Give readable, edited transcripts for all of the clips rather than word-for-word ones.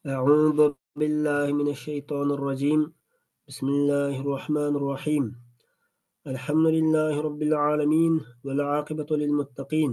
أعوذ بالله من الشيطان الرجيم. بسم الله الرحمن الرحيم. الحمد لله رب العالمين والعاقبة للمتقين،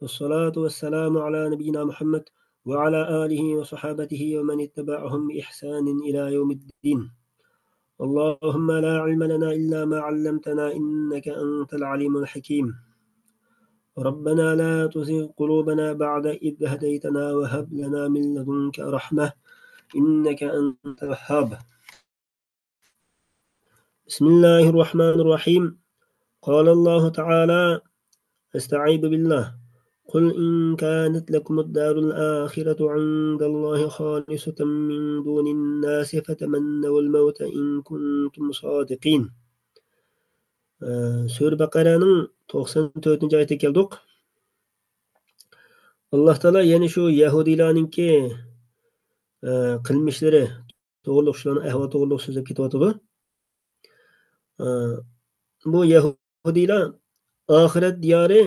والصلاة والسلام على نبينا محمد وعلى آله وصحابته ومن اتبعهم بإحسان إلى يوم الدين. اللهم لا علم لنا إلا ما علمتنا إنك أنت العليم الحكيم. ربنا لا تزغ قلوبنا بعد إذ هديتنا وهب لنا من لدنك رحمة إنك أنت الوهاب. بسم الله الرحمن الرحيم. قال الله تعالى: استعيذ بالله. قل إن كانت لكم الدار الآخرة عند الله خالصة من دون الناس فتمنوا الموت إن كنتم صادقين. Sure Baqara'nın 94. ayeti keldik. Allah Teala yani şu Yahudilarninki qilmishlari to'g'riliq shularning ahvoli to'g'riliq so'zlab ketyapti. Bu Yahudiylar oxirat diyori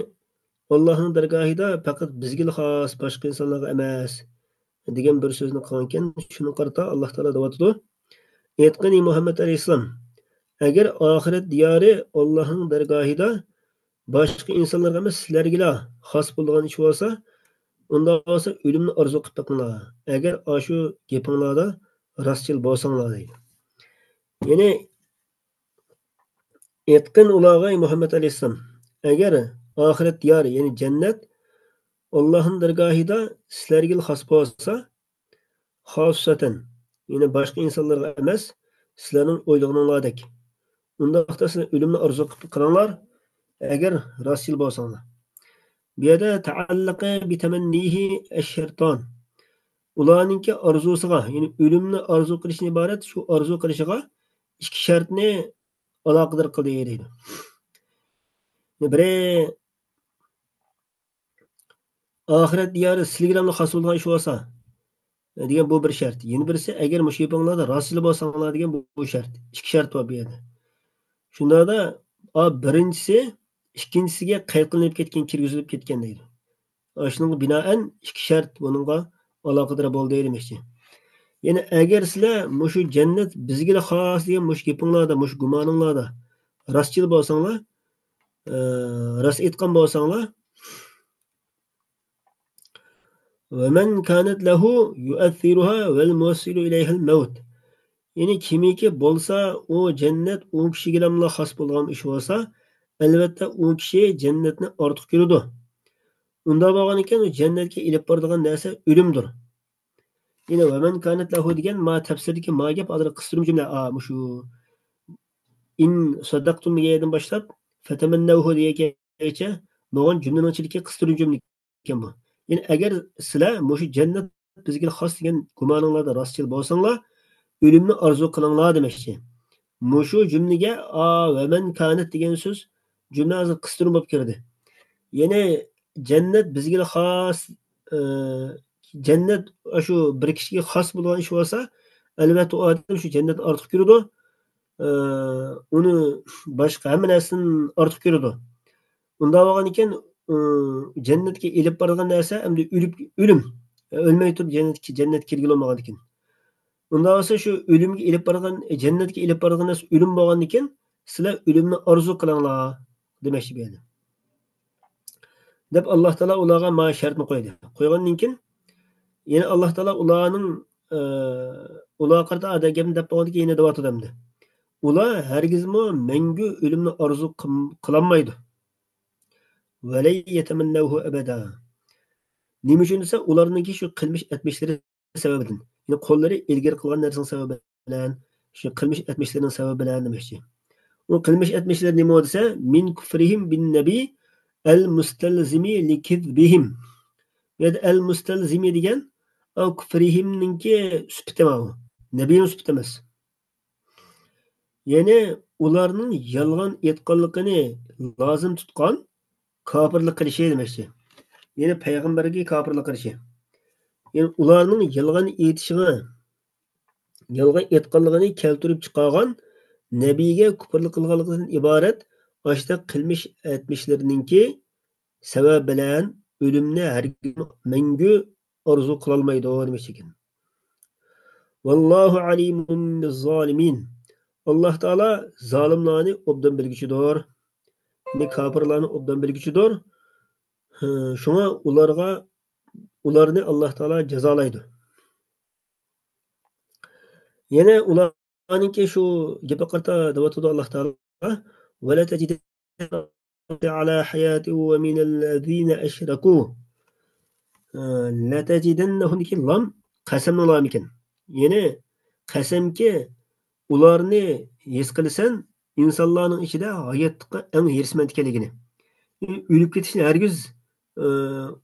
Allohning dargohida faqat bizga xos, boshqa insonlarga emas degan bir so'zni qilgan ekan. Shuni qarata Alloh taolo deyapti: "Aytqini Muhammad alayhissalom, agar oxirat diyori Allohning dargohida boshqa insonlarga emas sizlarga xos bo'lgan ish bo'lsa, unda bo'lsa o'limni orzu qilib taqinglar. Agar shu gapinglarda rostchil bo'lsanglar" deydi. Ya'ni aytqin ularga Muhammad alayhissalom, agar oxirat diyori ya'ni jannat Allohning dargohida sizlarga xos bo'lsa, xosatan ya'ni boshqa insonlarga emas, sizlarning o'ylaganinglardek, undaqda sizlar o'limni orzu qilinglar, agar rostchil bo'lsanglar. Bu yerda ta'alluqi bitamannihi ash-shayton. Ularningki orzusiga, ya'ni o'limni orzu qilishni iborat, shu orzu qilishiga ikki shartni aloqador qildi deydi. Biri oxirat diyori sizlarga xos bo'lgan ish bo'lsa degan bu bir shart. Yana birisi agar mush yapinglarda rostchil bo'lsanglar degan bu shart. Ikki shart bor bu yerda. Shundada birinchisi ikkinchisiga qayd qilinib ketgan, kirgizilib ketgan deydi. Shunga binoan ikki shart buningga aloqador bo'ldi demoqchi. Ya'ni agar sizlar mushu jannat bizga xos degan mush gapinglarda, mush gumoninglarda rostchil bo'lsanglar, rost aytgan bo'lsanglar, وَمَنْ كَانَتْ لَهُ يُؤَثِّرُهَا وَالْمُوَصِّلُ إِلَيْهَا الْمَوْتِ. Ya'ni kimiki bo'lsa, u jannat u kishiga ham xos bo'lgan ish bo'lsa, albatta u kishi jannatni ortiq ko'radi. Unda bo'lgan ekan, u jannatga ilib boradigan narsa o'limdir. Ya'ni وَمَنْ كَانَتْ لَهُ degan ma tafsirdagi ma gap hozir qistirma jumla. Shu in saddaqtum degandan boshlab fatamannahu degangacha bo'lgan jumlaning ichidagi qistirma jumla ekan bu. Yani agar sizlar mushu jannat bizga xos degan gumoninglarda rostchil bo'lsanglar, o'limni orzu qilinglar demoqchi. Mushu jumlaga va man kanat degan so'z jumla hozir qistirib bo'lib kirdi. Ya'ni jannat bizga xos, jannat shu bir kishiga xos bo'lgan ish bo'lsa, albatta u odam shu jannatni ortiq ko'radi. Uni boshqa hamma narsadan ortiq ko'radi. Unda bo'lgan ekan jannatga elib borgan narsa endi o'lim. O'lmay turib jannat kirgili olmagan ekan. Unda bo'lsa shu o'limga elib borgan, jannatga elib borgan narsa o'lim bo'lgan ekan, sizlar o'limni orzu qilinglar demoqchi bu yerda. Deb Alloh taolo ularga ma shartni qo'ydi. Qo'ygandan keyin yana Alloh taolo ularning ular qarta adagim deb bo'lgan keyin yana da'vat odamdi. Ular hargizmi mangu o'limni orzu qilolmaydi. Valay yatamannahu abada. Nima uchun desa, ularningki shu qilmish etmishlari sababidan. Ya'ni qo'llari ilgari qilgan narsaning sababi bilan, shu qilmish etmishlarining sababi bilan demoqchi. U qilmish etmishlari nima desa, min kufrihim bin nabi al-mustalzimi likizbihim. Yani al-mustalzimi degan kufrihimninki sifati bu. Nabiyning sifati emas. Ya'ni ularning yolg'on aytganligini lozim tutgan kofirlik qilishi demoqchi. Ya'ni payg'ambarga kofirlik qilishi. Ya'ni ularning yolg'on aytishiga, yolg'on aytganligini keltirib chiqargan nabiyga kufrlik qilganligidan iborat oshda qilmish etmishlarininki sabab bilan o'limni hargiz mangu orzu qilolmaydi demoqchi ekan. Vallahu alimun bizzalimin. Allah Teala zalimlarni obdan bilgichidir. Ne kafirlarni obdan bilgichidir. Şuna ularni Allah Teala jazolaydi. Yana ularninki shu gapga qarata deyotdi Allah Teala. Wala tajidanna ala hayati wa min allazina ashraku. La tajidannahumki lam qasamni lam ekan. Yana qasamki ularni his qilsan insonlarning ichida hayotga eng hirsmand ekanligini. O'lib ketishni hargiz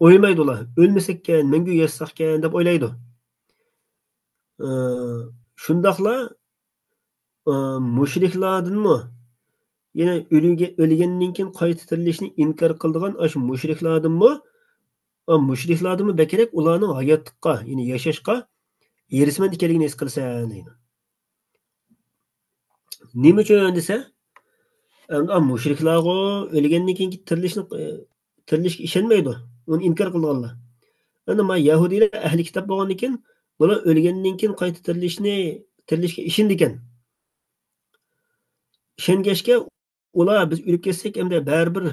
o'ylamaydi ular. O'lmasakkan, mangu yashasakkan deb o'ylaydi. Shundaqla mushriklardanmi yana o'lgandan keyin qayta tirilishni inkor qiladigan ash mushriklardanmi bakrak ularning hayotga, ya'ni yashashga hirsmand ekanligini his qilsan deydi. Nima uchun desa, mushriklarga o'lgandan keyingi tirilishga ishonmaydi. Uni inkor qilganlar. Endi ma yahudiylar ahli kitob bo'lgandan keyin bular o'lgandan keyin qayta tirilishga ishindi ekan. Ishongachga ular biz o'lib ketsak hamda baribir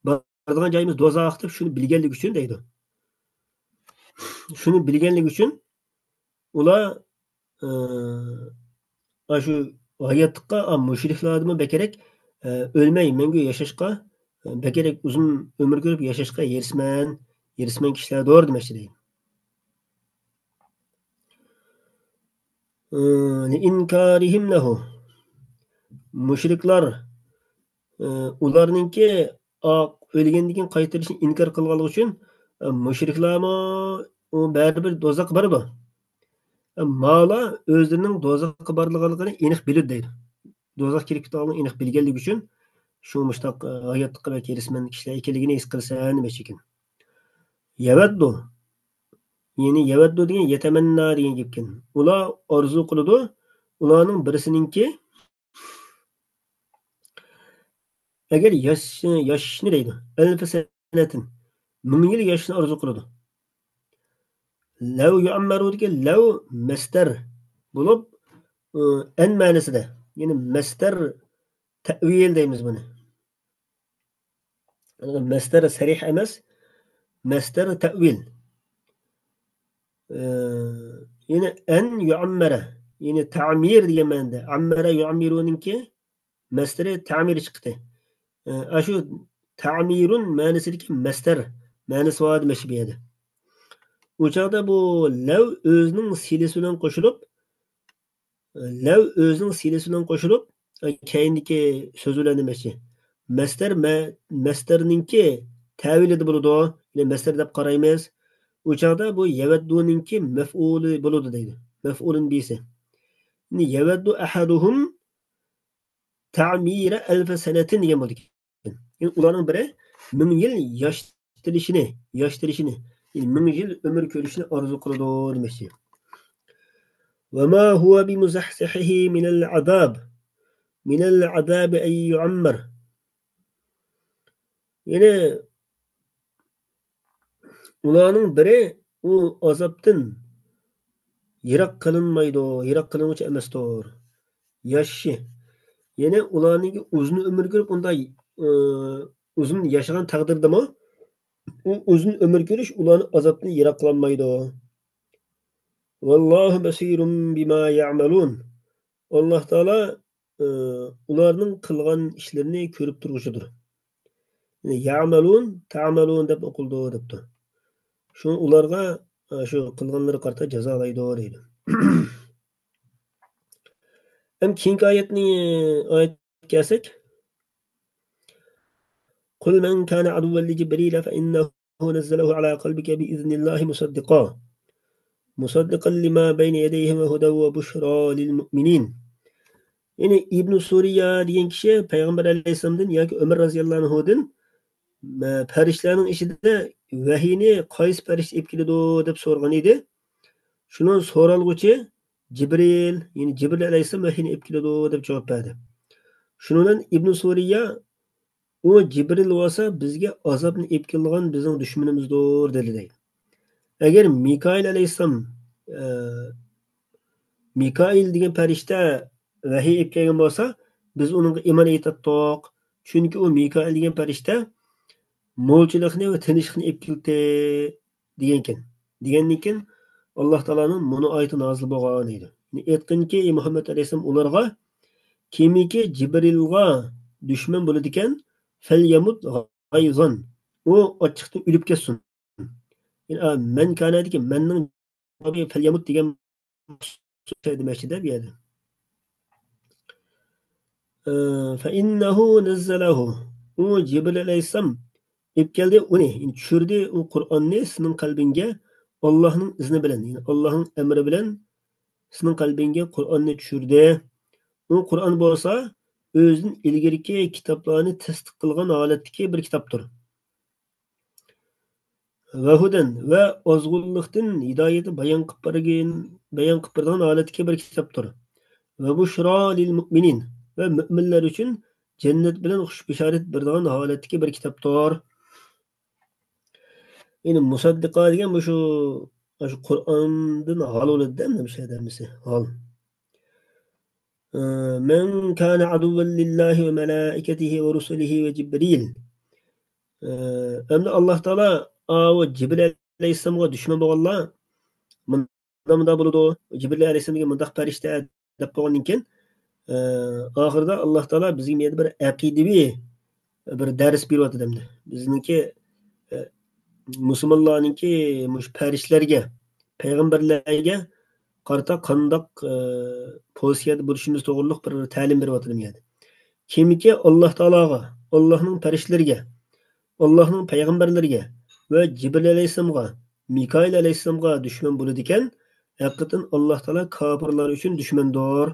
boradigan joyimiz do'zax deb shuni bilganligi uchun deydi. Shuni bilganligi uchun ular shu hayotga mushriklardan bekarak o'lmay mangu yashashga bekarak uzun umr ko'rib yashashga yerisman kishilardir demoqchi deydi. Inkarihim lahu. Mushriklar ularninki o'lgandan keyin qaytarishni inkor qilganligi uchun mushriklarmi u baribir do'zaxga boradi. Mala o'zlarining do'zaxga borligini aniq biladi deydi. Do'zax kirib ketganligini aniq bilganligi uchun shu mushtaq hayotga va kerisman kishilar ekanligini his qilsan demoqchi ekan. Yavatdu. Ya'ni yavatdu degan yatamanna degan gap ekan. Ular orzu qiladi. Ularning birisininki agar yashashni deydi. Alf sanatin. 1000 yil yashashni orzu qiladi. Law yu'ammaru degan law masdar bo'lib an ma'nosida. Ya'ni masdar ta'vil deymiz buni. Masdar sarih emas, masdar ta'vil. Ya'ni an yu'ammara, ya'ni ta'mir degan ma'noda. Ammara yu'ammiruninki masdari ta'mir chiqdi. Shu ta'mirun ma'nosidagi masdar ma'nosi bor demoqchi bu yerda. U chaqda bu lav o'zining silasi bilan qo'shilib keyindagi so'z bilan demoqchi. Masdarninki ta'vilida bo'ladi, ya'ni masdar deb qaraymiz. U chaqda bu yavadduninki maf'uli bo'ladi deydi. Maf'ulun bisi. Yani yawaddu ahaduhum ta'mira alf sanatin degan bo'ldi. Yani ularning biri 1000 yil yashtirishini, yani 1000 yil umr ko'rishni orzu qiladi demoqchi. Va ma huwa bimuzahzihihi min al-azab ay yu'ammar. Yani ularning biri u azobdan yiroq qilinuvchi emasdir. Yashi. Yani ularning uzun umr ko'rib unday uzun yashagan taqdirdami u uzun umr ko'rish ularni azobdan yiroq qilmaydi. Vallohu basirun bima ya'malun. Alloh taolo ularning qilgan ishlarini ko'rib turg'uchidir. Yani ya'malun, ta'malun deb o'qildi debdi. Shu ularga shu qilganlari qarta jazolaydi deydi. Hem keyingi oyatga kelsak, Qul man kana aduwwan li Jibril fa innahu nazzalahu ala qalbika bi idnillahi musaddiqan lima bayna yadayhi wa hudan wa bushra lil mu'minin. Yani İbn Suriya degan kishi Payg'ambar alayhisolamdan yoki Umar roziyallohu anhudan farishtalarning ichida vahiyni qaysi farishta olib keladi deb so'ragan edi. Shuni so'ralg'uchi Jibril, ya'ni Jibril alayhisolam vahiyni olib keladi deb javob berdi. Shundan İbn Suriya u Jibril bo'lsa bizga azobni olib kelgan bizning dushmanimizdir dedi deydi. Agar Mikail alayhisolam Mikail degan farishta vahiy olib kelgan bo'lsa, biz uningga iymon etdik. Chunki u Mikail degan farishta mo'lchilikni va tinchlikni olib keldi degankan. Degandan keyin Alloh taoloning buni oyati nozil bo'lgan edi. Aytqinki, Muhammad alayhisalom ularga kimiki Jibrilga dushman bo'ladi ekan, falyamut g'ayzan. U ochiqdan o'lib ketsin. Men kanadiki menning falyamut degan demoqchida bu yerda. Fa innahu nazzalahu. U Jibril alayhisalom olib keldi uni, tushirdi u Qur'onni sening qalbingga Allohning izni bilan, ya'ni Allohning amri bilan sening qalbingga Qur'onni tushirdi. U Qur'on bo'lsa, o'zining ilgirki kitoblarni tasdiq qilgan holatdagi bir kitobdir. Va hudan va ozg'unlikdan hidoyatni bayon qilib bergan holatdagi bir kitobdir. Va bushro lil mu'minin va mu'minlar uchun jannat bilan xush bishorat beradigan holatdagi bir kitobdir. Ya'ni musaddiqa degan bu shu Qur'ondan hol bo'ladi-da, bu şey demisi. Hol. Men kana aduwwan lillahi ve malaikatihi ve rusulihi ve Cibril. Endi Alloh taolo o Jibril alayhissalomga dushman bo'lganlar bunda bo'ladi. Jibril alayhissalomga mundaq farishta deb qo'ygandan keyin oxirida Alloh taolo bizga bir aqidaviy bir dars beryapti demdi. Bizniki musulmonlarninki mush farishtalarga, payg'ambarlarga qarata qandoq pozitsiyada bo'lishimiz to'g'riliq bir ta'lim beryapti demdi. Kimiki Alloh taologa, Allohning farishtalariga, Allohning payg'ambarlariga va Jibril alayhissalomga, Mikail alayhissalomga dushman bo'ladi ekan, haqiqatan Alloh taolo kofirlar uchun dushmandir.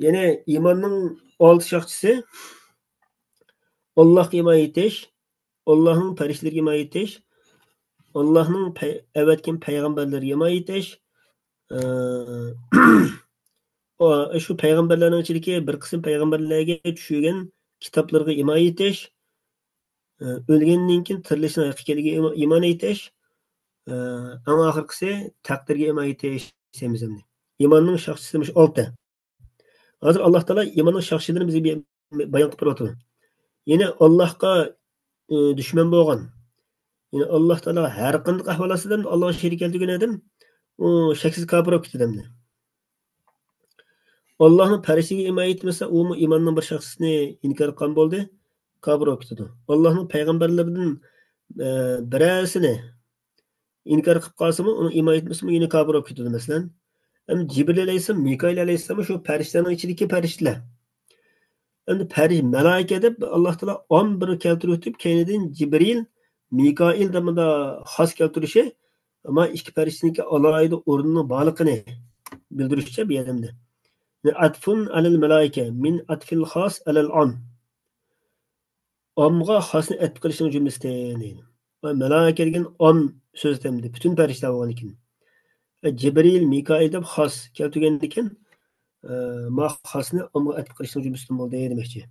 Ya'ni iymonning 6 shoxchisi Allohga iymon etish, Allohning farishtalariga iymon etish, Allohning avatgan payg'ambarlariga iymon etish, shu payg'ambarlarning ichidagi bir qism payg'ambarlarga tushgan kitoblarga iymon etish, o'lgandan keyin tirilishning haqiqatligiga iymon etish, eng oxirgisi taqdirga iymon etish deymiz endi. Iymonning shoxchisi 6. Hozir Alloh taolo iymonning shoxchilarini bizga bayon qilib beradi. Ya'ni Allohga dushman bo'lgan, ya'ni Alloh taolo har qanday ahvol ostida Allohga sherik keltirgan odam u shaksiz kofir bo'lib ketadi. Allohning farishtaga iymon etmasa, u iymonning bir shaxsini inkor qilgan bo'ldi, kofir bo'lib ketadi. Allohning payg'ambarlaridan birasini inkor qilib qolsa-mu, uni iymon etmasa-mu, yine kofir bo'lib ketadi. Masalan, Jibril alayhissalom, Mikail alayhissalom shu farishtalarning ichidagi farishtalar. Endi malaika deb Alloh taolo 11 keltirib o'tib, keyindan Jibril, Mikail demida xos keltirishi, ammo ikki farishtaniki alohida o'rnining borligini bildirishcha bu yerda. Atfun alal malaika min atfil xos alal am. Amga xosni atf qilishning jumlasidan deydi. Va malaika degan am so'z demdi, butun farishtalar bo'lgan ekan. Jibril, Mikail deb xos keltirgandan keyin ma xosni amga atf qilishning jumlasidan bo'ldi demoqchi.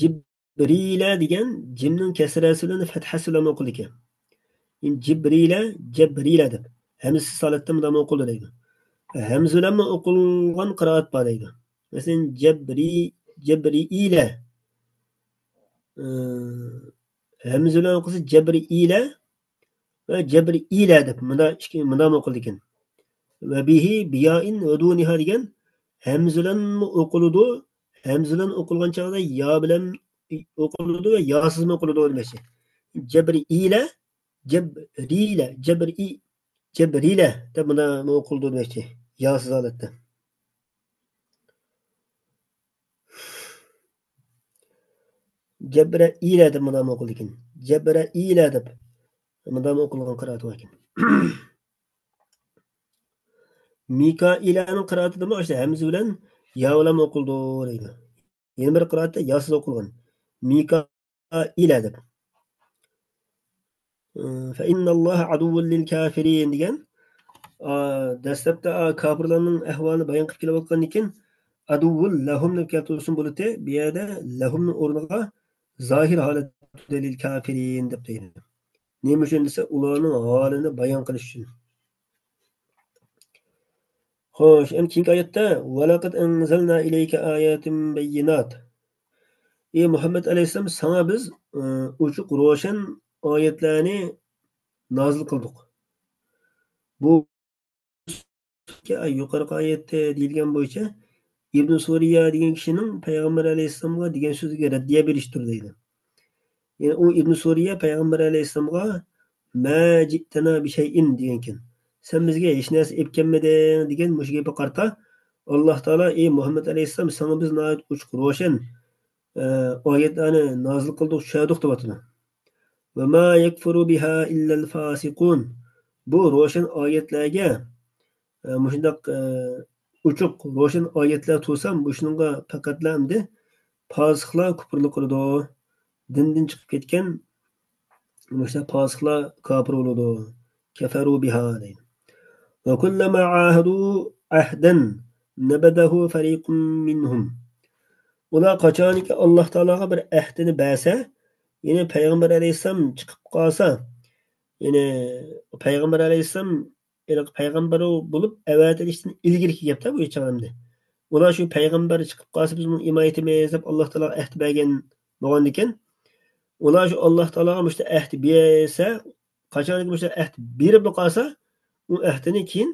Jibrila degan jimning kasrasi bilan fathasi bilan o'qildi ekan. Jibrila, Jibrila deb hamzasiz holatda bunday o'qildi deydi. Hamza bilan o'qilgan qiroat bor deydi. Masalan, Jibrila hamza bilan o'qilsa Jibrila va Jibrila deb bunday o'qildi ekan. Va bihi biyain va duniha degan hamza bilan o'qiladi. Hamza bilan o'qilgan chog'da yo bilan o'qiladi va yosiz o'qiladi demoqchi. Jibrila, Jibrila deb bunday o'qildi demoqchi. Yosiz holatda. Jibrila deb bunday o'qildi ekan. Jibrila deb bunday o'qilgan qiroat bor ekan. Mikailning qiroatida o'sha hamza bilan yo bilan o'qildi deydi. Yana bir qiroatda yosiz o'qilgan. Mikaila deb. Fa innalloha aduwwun lil kafirin degan dastlabda kofirlarning ahvolini bayon qilib kelayotgandan keyin aduwwul lahum deb keltirsin bo'ladi. Bu yerda lahumning o'rniga zohir holatda lil kafirin deb deydi. Nima uchun desa, ularning holini bayon qilish uchun. Xo'sh, endi keyingi oyatda "Va anzalna ilayka ayatin bayyinat." Ey Muhammad alayhissalom, sana biz ochiq ro'shan oyatlarni nozil qildik. Bu yuqorqi oyatda deyilgan bo'yicha Ibn Suriya degan kishining payg'ambar alayhissalomga degan so'ziga raddiya berishdir deydi. Yani u Ibn Suriya payg'ambar alayhissalomga "Ma ji'tana bi shay'in" degan ekan. Sen bizga hech narsa olib kelmading degan mushu gapga qarta Alloh taolo ey Muhammad alayhissalom sana biz ochiq ro'shan oyatlarni nozil qildik, tushirdik deyapti. Va ma yakfuru biha illa al-fasiqun. Bu ro'shan oyatlarga mushundaq ochiq ro'shan oyatlar tursam, shuningga faqatla endi fosiqlar kufrlik qiladi. Dindan chiqib ketgan mushta fosiqlar kofir bo'ladi. Kafaru biha deydi. Va kullama ahadu ahdan nabadahu fariqun minhum. Ular qachoniki Alloh taologa bir ahdini bersa, ya'ni payg'ambar alayhissalom chiqib qolsa, ya'ni payg'ambar alayhissalom payg'ambar bo'lib avatilishdan ilgirki gapda bu chog'imda. Ular shu payg'ambar chiqib qolsa biz uni imoya etamiz deb Alloh taolo ahd bergan bo'lgan ekan. Ular shu Alloh taologa mushta ahd bersa, qachoniki mushta ahd berib qolsa, u ahdini keyin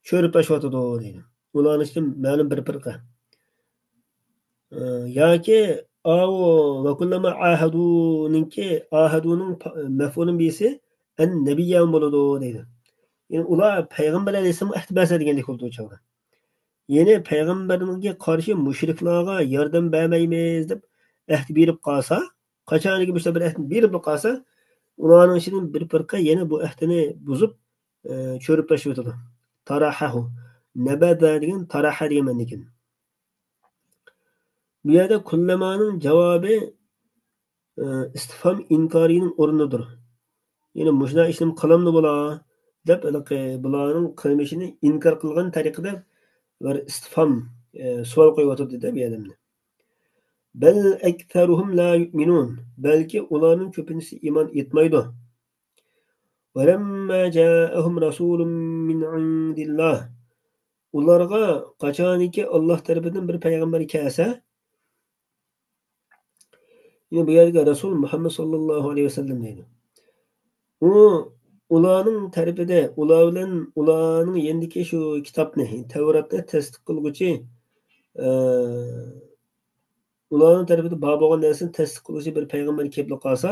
cho'rib tashlatadi deydi. Ularning ichida ma'lum bir firqa. yoki va kullama ahaduninki ahaduning maf'ulun bisi an nabiyyan bo'ladi deydi. Yani ular payg'ambar alayhissalom ahd bersa degandek bo'ldi u chog'da. Ya'ni payg'ambarga qarshi mushriklarga yordam bermaymiz deb ahd berib qolsa, qachoniki mushta bir ahd berib qolsa, ularning ichidan bir firqa yana bu ahdini buzib cho'rib tashlayotadi. Tarahahu. Nabada degan taraha degan ekan. Bu yerda kullamaning javobi istifhom inkorining o'rnidir. Ya'ni mushuna ishni qilamni bo'lar deb bularning qilmishini inkor qilgan tariqada bir istifhom savol qo'yib dedi bu yerda. Bal aktharuhum la yu'minun. Balki ularning ko'pinchisi iymon etmaydi. Walamma ja'ahum rasulun min 'indillah. Ularga qachoniki Alloh tarafidan bir payg'ambar kelsa, yine bu yerga Rasul Muhammad sallallahu aleyhi ve sellem deydi. U ularning tarafida ular bilan ularning yendiki shu kitobni, Tavratni tasdiq qilguvchi ularning tarafida bor bo'lgan narsani tasdiq qiluvchi bir payg'ambar kelib qolsa,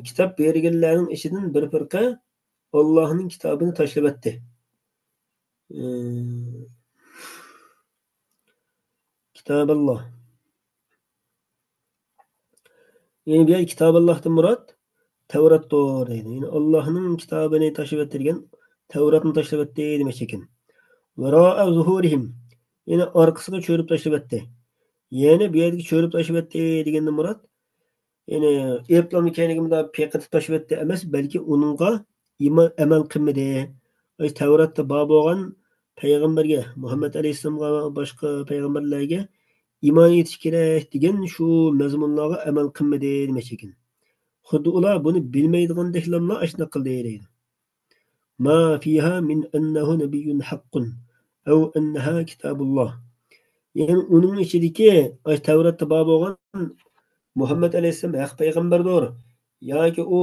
kitob berganlarning ichidan bir firqa Allohning kitobini tashlab o'tdi. Kitoballoh. Yani bir Kitaballohdan murod Tavratdir deydi. Yani Allohning kitobini tashlab o'ttirgan, Tavratni tashlab o'tdi demoqchi ekan. Vara'a zuhurihim. Yani orqasiga cho'rib tashlab o'tdi. Yani bu yerga cho'rib tashlab o'tdi degandan murod, yani eplamni keynigimda peqitib tashlab o'tdi emas, balki uningga iymon amal qilmadi. Tavratda bor bo'lgan payg'ambarga, Muhammad alayhissalomga va boshqa payg'ambarlarga iymon etish kerak degan shu mazmunlarga amal qilmadi demoqchi ekan. Xuddi ular buni bilmaydigandeklarla ashna qildi deydi. Ma fiha min annahu nabiyyun haqqun aw annaha kitabulloh. Yani uning ichidagi Tavratda bor bo'lgan Muhammad alayhissalom haq payg'ambardir. Yoki u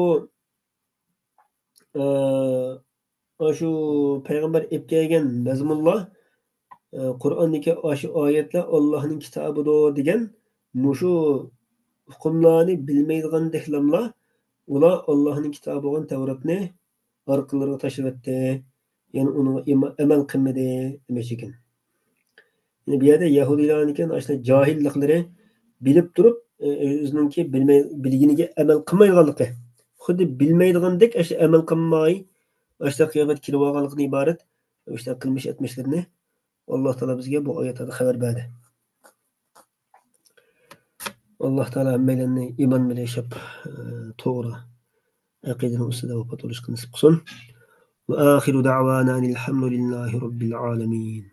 shu payg'ambar olib kelgan mazmunlar Qur'ondagi shu oyatlar Allohning kitobidir degan mushu hukmlarni bilmaydigandeklarla ular Allohning kitobi bo'lgan Tavratni orqalariga tashlab o'tdi. Yani uni amal qilmadi demoqchi ekan. Yani bu yerda Yahudiylarning ashna johilliklari bilib turib o'zininki bilginiga amal qilmaydiganligi. Xuddi bilmaydigandek ashna amal qilmay ashna qiyomat kelib olganlikdan iborat ashna qilmish etmishlarni Alloh taolo bizga bu oyatlarda xabar berdi. Alloh taolo hammalarni iymon bilan yashab to'g'ri aqidaning ustida vafot bo'lishni nasib qilsin. Va axiru da'vana alhamdulillahi robbil alamin.